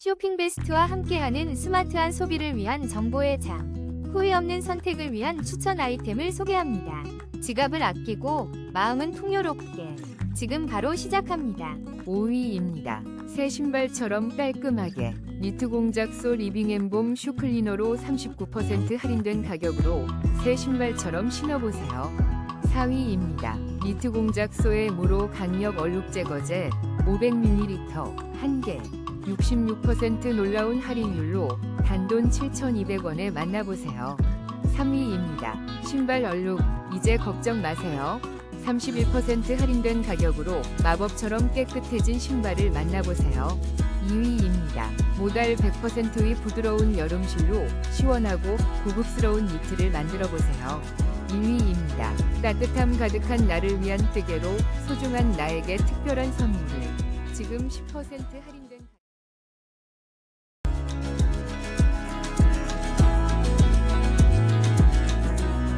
쇼핑베스트와 함께하는 스마트한 소비를 위한 정보의 장. 후회 없는 선택을 위한 추천 아이템을 소개합니다. 지갑을 아끼고 마음은 풍요롭게. 지금 바로 시작합니다. 5위입니다. 새 신발처럼 깔끔하게 니트 공작소 리빙앤봄 슈클리너로 39% 할인된 가격으로 새 신발처럼 신어보세요. 4위입니다. 니트 공작소의 무로 강력 얼룩 제거제 500ml 1개 66% 놀라운 할인율로 단돈 7,200원에 만나보세요. 3위입니다. 신발 얼룩 이제 걱정 마세요. 31% 할인된 가격으로 마법처럼 깨끗해진 신발을 만나보세요. 2위입니다. 모달 100%의 부드러운 여름실로 시원하고 고급스러운 니트를 만들어보세요. 1위입니다. 따뜻함 가득한 나를 위한 뜨개로 소중한 나에게 특별한 선물을 지금 10% 할인